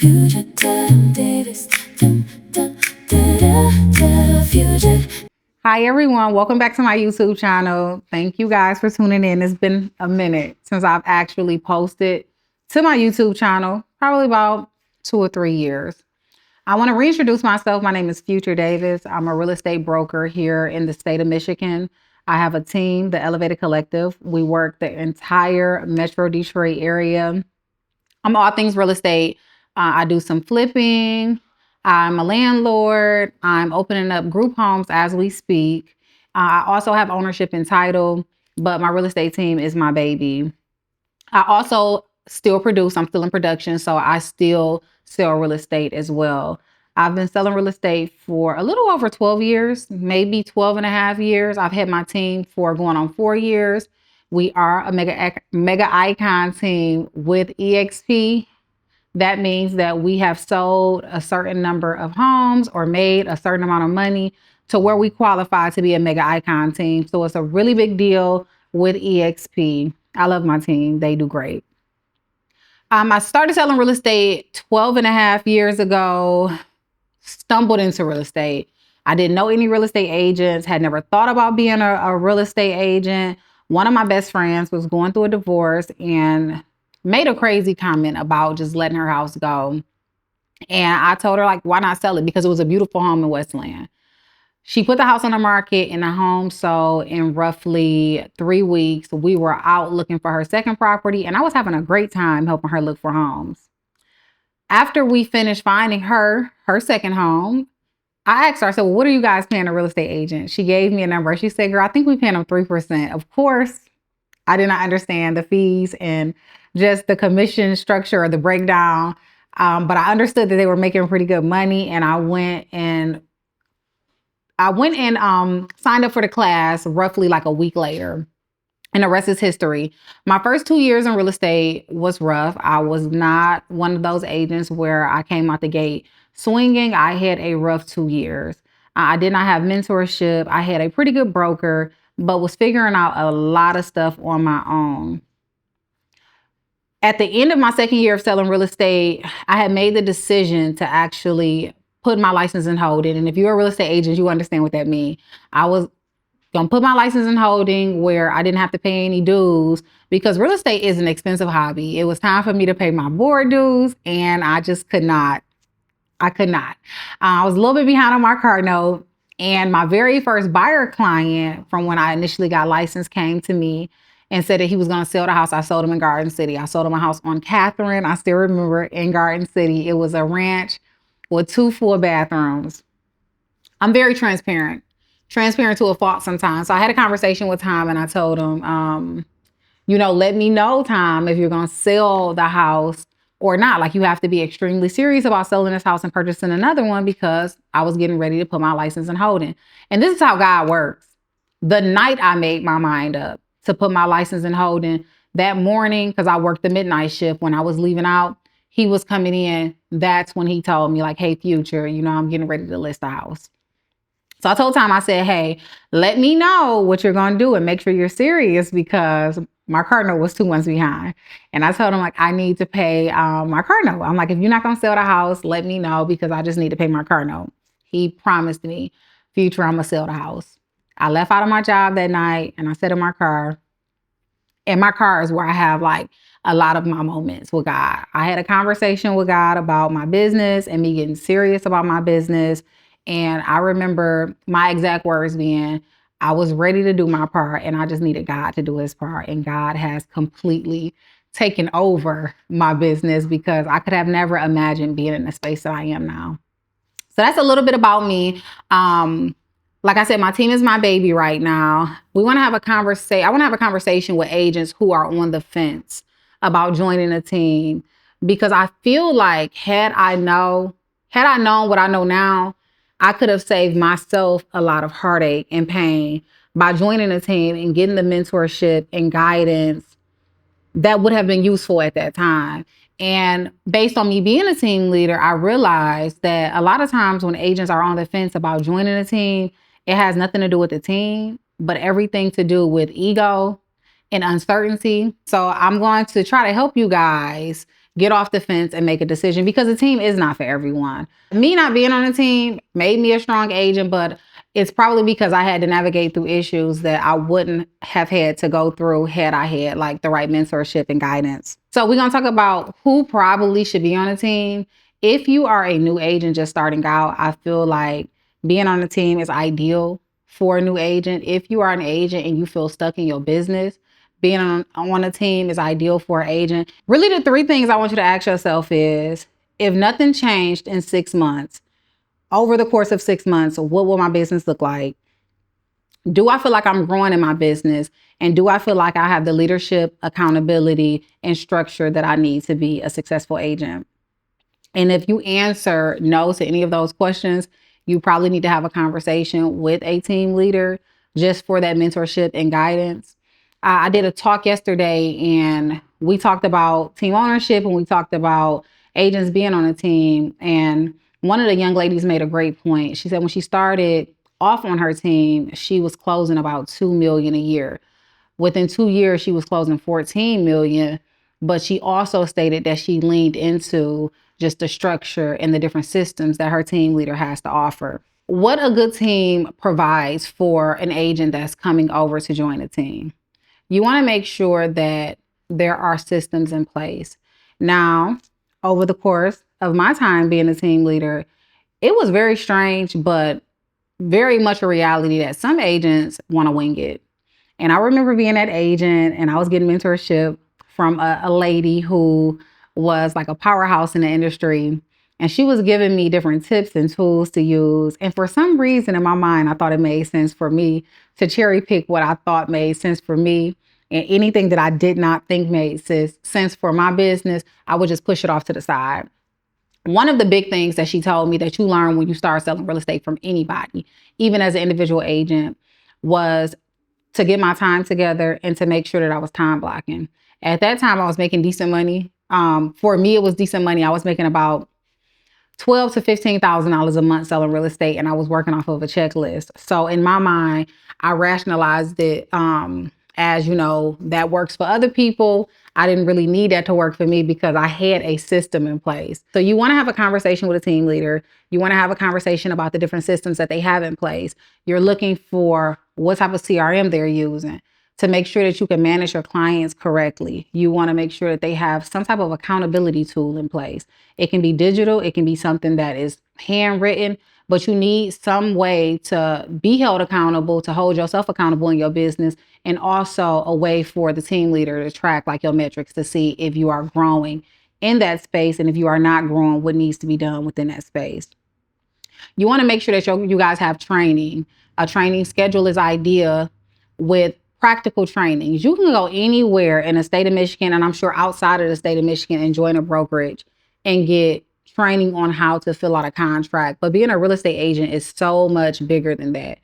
Fugitive Davis. Fugitive. Hi everyone, welcome back to my YouTube channel. Thank you guys for tuning in. It's been a minute since I've actually posted to my YouTube channel, probably about 2 or 3 years. I want to reintroduce myself. My name is Future Davis. I'm a real estate broker here in the state of Michigan. I have a team, the Elevated Collective. We work the entire Metro Detroit area. I'm all things real estate. I do some flipping. I'm a landlord. I'm opening up group homes as we speak. I also have ownership and title, but my real estate team is my baby. I also still produce. I'm still in production, so I still sell real estate as well. I've been selling real estate for a little over 12 years, maybe 12 and a half years. I've had my team for going on 4 years. We are a mega icon team with EXP. That means that we have sold a certain number of homes or made a certain amount of money to where we qualify to be a mega icon team. So it's a really big deal with EXP. I love my team. They do great. I started selling real estate 12 and a half years ago, stumbled into real estate. I didn't know any real estate agents, had never thought about being a real estate agent. One of my best friends was going through a divorce and made a crazy comment about just letting her house go. And I told her, like, why not sell it? Because it was a beautiful home in Westland. She put the house on the market and the home sold in roughly 3 weeks. We were out looking for her second property, and I was having a great time helping her look for homes. After we finished finding her second home, I asked her, I said, well, what are you guys paying a real estate agent? She gave me a number. She said, girl, I think we paying them 3%. Of course, I did not understand the fees and just the commission structure or the breakdown. But I understood that they were making pretty good money. And I went and signed up for the class roughly like a week later. And the rest is history. My first 2 years in real estate was rough. I was not one of those agents where I came out the gate swinging. I had a rough 2 years. I did not have mentorship. I had a pretty good broker, but was figuring out a lot of stuff on my own. At the end of my second year of selling real estate, I had made the decision to actually put my license in holding. And if you're a real estate agent, you understand what that means. I was gonna put my license in holding where I didn't have to pay any dues because real estate is an expensive hobby. It was time for me to pay my board dues and I just could not. I could not. I was a little bit behind on my car note, and my very first buyer client from when I initially got licensed came to me and said that he was going to sell the house. I sold him in Garden City. I sold him a house on Catherine. I still remember, in Garden City. It was a ranch with 2 full bathrooms. I'm very transparent to a fault sometimes. So I had a conversation with Tom and I told him, let me know, Tom, if you're going to sell the house or not. Like, you have to be extremely serious about selling this house and purchasing another one, because I was getting ready to put my license in holding. And this is how God works. The night I made my mind up to put my license in holding, that morning, because I worked the midnight shift, when I was leaving out, he was coming in. That's when he told me, like, hey, Future, I'm getting ready to list the house. So I told Tom, I said, hey, let me know what you're going to do and make sure you're serious, because my car note was 2 months behind. And I told him, like, I need to pay my car note. I'm like, if you're not going to sell the house, let me know, because I just need to pay my car note. He promised me, Future, I'm going to sell the house. I left out of my job that night and I sat in my car. And my car is where I have like a lot of my moments with God. I had a conversation with God about my business and me getting serious about my business. And I remember my exact words being, I was ready to do my part and I just needed God to do his part. And God has completely taken over my business, because I could have never imagined being in the space that I am now. So that's a little bit about me. Like I said, my team is my baby right now. We want to have a conversation. I want to have a conversation with agents who are on the fence about joining a team, because I feel like had I known what I know now, I could have saved myself a lot of heartache and pain by joining a team and getting the mentorship and guidance that would have been useful at that time. And based on me being a team leader, I realized that a lot of times when agents are on the fence about joining a team, it has nothing to do with the team, but everything to do with ego and uncertainty. So I'm going to try to help you guys get off the fence and make a decision, because a team is not for everyone. Me not being on a team made me a strong agent, but it's probably because I had to navigate through issues that I wouldn't have had to go through had I had like the right mentorship and guidance. So we're going to talk about who probably should be on a team. If you are a new agent just starting out, I feel like being on a team is ideal for a new agent. If you are an agent and you feel stuck in your business, being on a team is ideal for an agent. Really, the three things I want you to ask yourself is, if nothing changed in 6 months, over the course of 6 months, what will my business look like? Do I feel like I'm growing in my business? And do I feel like I have the leadership, accountability, and structure that I need to be a successful agent? And if you answer no to any of those questions, you probably need to have a conversation with a team leader just for that mentorship and guidance. I did a talk yesterday and we talked about team ownership and we talked about agents being on a team. And one of the young ladies made a great point. She said when she started off on her team, she was closing about 2 million a year. Within 2 years, she was closing 14 million, but she also stated that she leaned into just the structure and the different systems that her team leader has to offer. What a good team provides for an agent that's coming over to join a team. You want to make sure that there are systems in place. Now, over the course of my time being a team leader, it was very strange, but very much a reality that some agents want to wing it. And I remember being that agent and I was getting mentorship from a lady who was like a powerhouse in the industry. And she was giving me different tips and tools to use. And for some reason in my mind, I thought it made sense for me to cherry pick what I thought made sense for me. And anything that I did not think made sense for my business, I would just push it off to the side. One of the big things that she told me that you learn when you start selling real estate from anybody, even as an individual agent, was to get my time together and to make sure that I was time blocking. At that time, I was making decent money. For me, it was decent money. I was making about $12,000 to $15,000 a month selling real estate, and I was working off of a checklist. So in my mind, I rationalized it as, that works for other people. I didn't really need that to work for me because I had a system in place. So you want to have a conversation with a team leader. You want to have a conversation about the different systems that they have in place. You're looking for what type of CRM they're using to make sure that you can manage your clients correctly. You want to make sure that they have some type of accountability tool in place. It can be digital. It can be something that is handwritten, but you need some way to be held accountable, to hold yourself accountable in your business, and also a way for the team leader to track like your metrics to see if you are growing in that space, and if you are not growing, what needs to be done within that space. You want to make sure that you guys have training. A training schedule is ideal with practical trainings. You can go anywhere in the state of Michigan, and I'm sure outside of the state of Michigan, and join a brokerage and get training on how to fill out a contract. But being a real estate agent is so much bigger than that.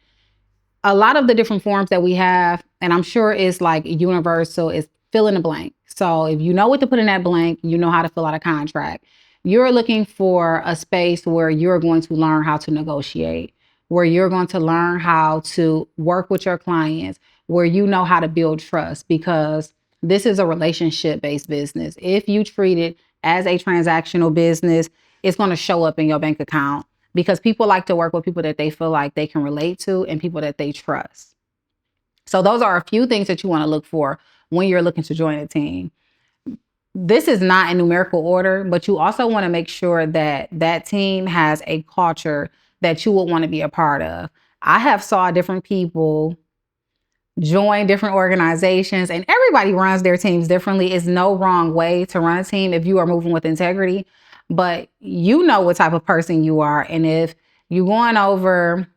A lot of the different forms that we have, and I'm sure it's like universal, is fill in the blank. So if you know what to put in that blank, you know how to fill out a contract. You're looking for a space where you're going to learn how to negotiate, where you're going to learn how to work with your clients, where you know how to build trust, because this is a relationship-based business. If you treat it as a transactional business, it's going to show up in your bank account, because people like to work with people that they feel like they can relate to and people that they trust. So those are a few things that you want to look for when you're looking to join a team. This is not in numerical order, but you also want to make sure that that team has a culture that you would want to be a part of. I have saw different people join different organizations, and everybody runs their teams differently. It's no wrong way to run a team if you are moving with integrity, but you know what type of person you are. And if you're going over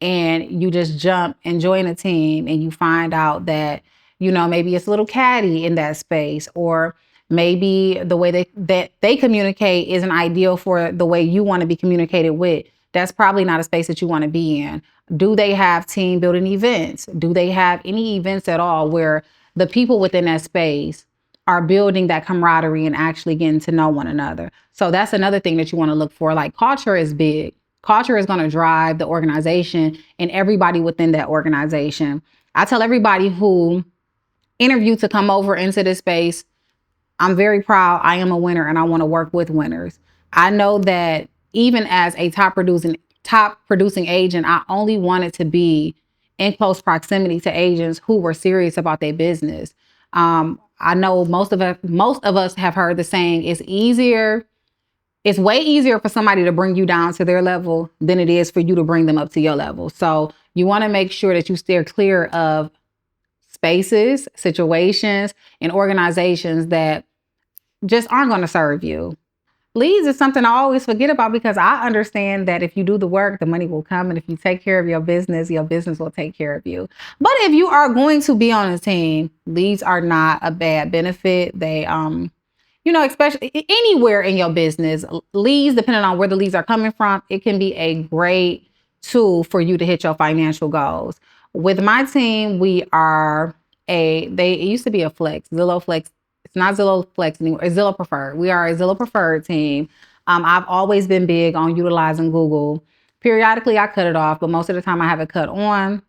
and you just jump and join a team and you find out that, maybe it's a little catty in that space, or maybe the way that they communicate isn't ideal for the way you want to be communicated with, that's probably not a space that you want to be in. Do they have team building events? Do they have any events at all where the people within that space are building that camaraderie and actually getting to know one another? So that's another thing that you want to look for. Like, culture is big. Culture is going to drive the organization and everybody within that organization. I tell everybody who interview to come over into this space, I'm very proud. I am a winner and I want to work with winners. I know that even as a top producing agent, I only wanted to be in close proximity to agents who were serious about their business. I know most of us have heard the saying, it's way easier for somebody to bring you down to their level than it is for you to bring them up to your level. So you want to make sure that you steer clear of spaces, situations, and organizations that just aren't going to serve you. Leads is something I always forget about because I understand that if you do the work, the money will come. And if you take care of your business will take care of you. But if you are going to be on a team, leads are not a bad benefit. Especially anywhere in your business, leads, depending on where the leads are coming from, it can be a great tool for you to hit your financial goals. With my team, it used to be a Flex, Zillow Flex. It's not Zillow Flex anymore. It's Zillow Preferred. We are a Zillow Preferred team. I've always been big on utilizing Google. Periodically, I cut it off, but most of the time I have it cut on.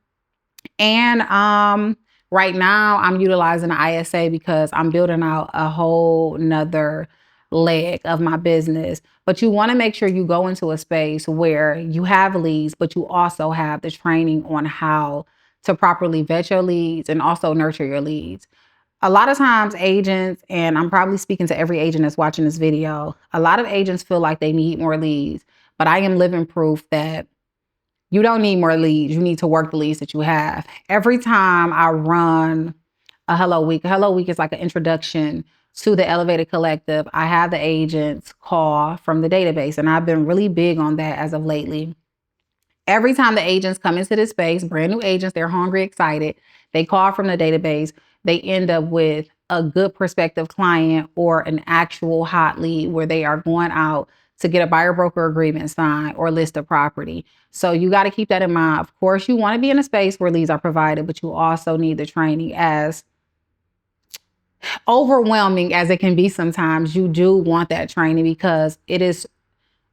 And right now I'm utilizing the ISA because I'm building out a whole nother leg of my business. But you want to make sure you go into a space where you have leads, but you also have the training on how to properly vet your leads and also nurture your leads. A lot of times agents, and I'm probably speaking to every agent that's watching this video, a lot of agents feel like they need more leads, but I am living proof that you don't need more leads. You need to work the leads that you have. Every time I run a Hello Week is like an introduction to the Elevated Collective. I have the agents call from the database, and I've been really big on that as of lately. Every time the agents come into this space, brand new agents, they're hungry, excited. They call from the database. They end up with a good prospective client or an actual hot lead where they are going out to get a buyer broker agreement signed or list a property. So you got to keep that in mind. Of course, you want to be in a space where leads are provided, but you also need the training. As overwhelming as it can be sometimes, you do want that training because it is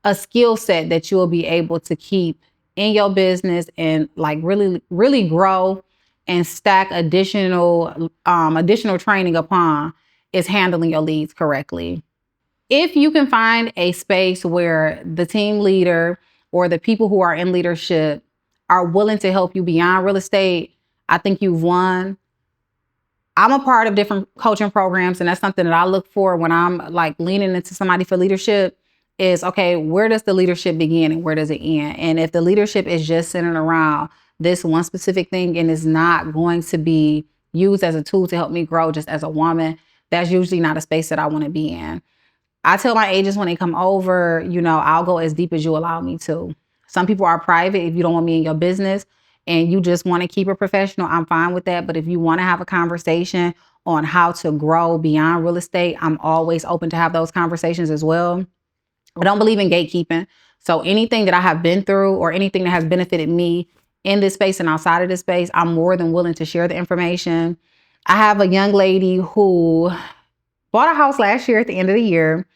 a skill set that you'll be able to keep in your business and like really, really grow and stack additional training upon is handling your leads correctly. If you can find a space where the team leader or the people who are in leadership are willing to help you beyond real estate, I think you've won. I'm a part of different coaching programs, and that's something that I look for when I'm like leaning into somebody for leadership is, okay, where does the leadership begin and where does it end? And if the leadership is just centered around this one specific thing and is not going to be used as a tool to help me grow just as a woman, that's usually not a space that I want to be in. I tell my agents when they come over, I'll go as deep as you allow me to. Some people are private. If you don't want me in your business and you just want to keep it professional, I'm fine with that. But if you want to have a conversation on how to grow beyond real estate, I'm always open to have those conversations as well. I don't believe in gatekeeping. So anything that I have been through or anything that has benefited me in this space and outside of this space, I'm more than willing to share the information. I have a young lady who bought a house last year at the end of the year.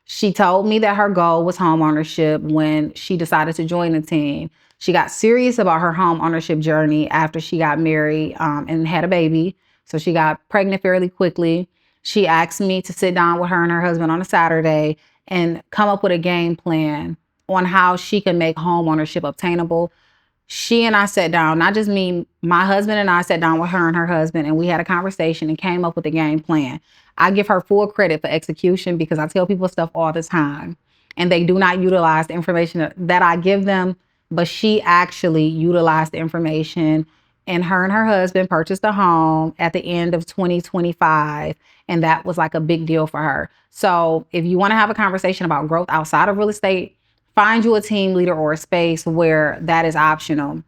She told me that her goal was home ownership when she decided to join the team. She got serious about her home ownership journey after she got married and had a baby. So she got pregnant fairly quickly. She asked me to sit down with her and her husband on a Saturday and come up with a game plan on how she can make home ownership obtainable. She and I sat down, not just me, my husband and I sat down with her and her husband, and we had a conversation and came up with a game plan. I give her full credit for execution because I tell people stuff all the time and they do not utilize the information that I give them. But she actually utilized the information, and her husband purchased a home at the end of 2025. And that was like a big deal for her. So if you want to have a conversation about growth outside of real estate, find you a team leader or a space where that is optional.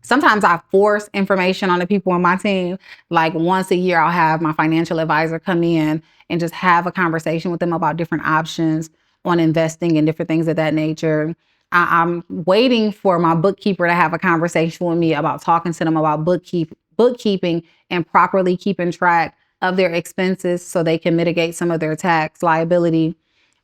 Sometimes I force information on the people on my team. Like once a year, I'll have my financial advisor come in and just have a conversation with them about different options on investing and different things of that nature. I'm waiting for my bookkeeper to have a conversation with me about talking to them about bookkeeping and properly keeping track of their expenses so they can mitigate some of their tax liability.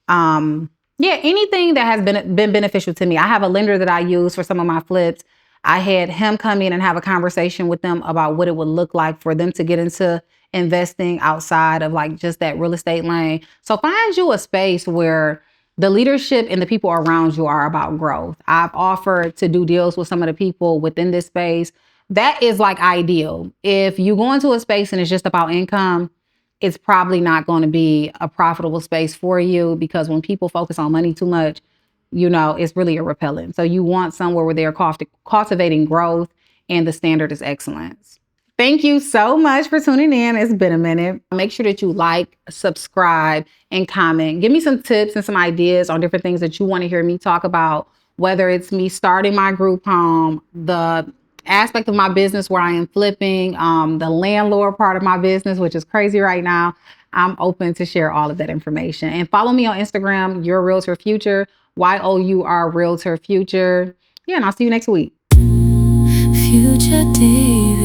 Anything that has been beneficial to me. I have a lender that I use for some of my flips. I had him come in and have a conversation with them about what it would look like for them to get into investing outside of like just that real estate lane. So find you a space where the leadership and the people around you are about growth. I've offered to do deals with some of the people within this space. That is like ideal. If you go into a space and it's just about income, it's probably not going to be a profitable space for you, because when people focus on money too much, it's really a repellent. So you want somewhere where they're cultivating growth and the standard is excellence. Thank you so much for tuning in. It's been a minute. Make sure that you like, subscribe, and comment. Give me some tips and some ideas on different things that you want to hear me talk about, whether it's me starting my group home, the aspect of my business where I am flipping, the landlord part of my business, which is crazy right now. I'm open to share all of that information. And follow me on Instagram, Your Realtor Future, YOUR Realtor Future. Yeah, and I'll see you next week. Future Dave.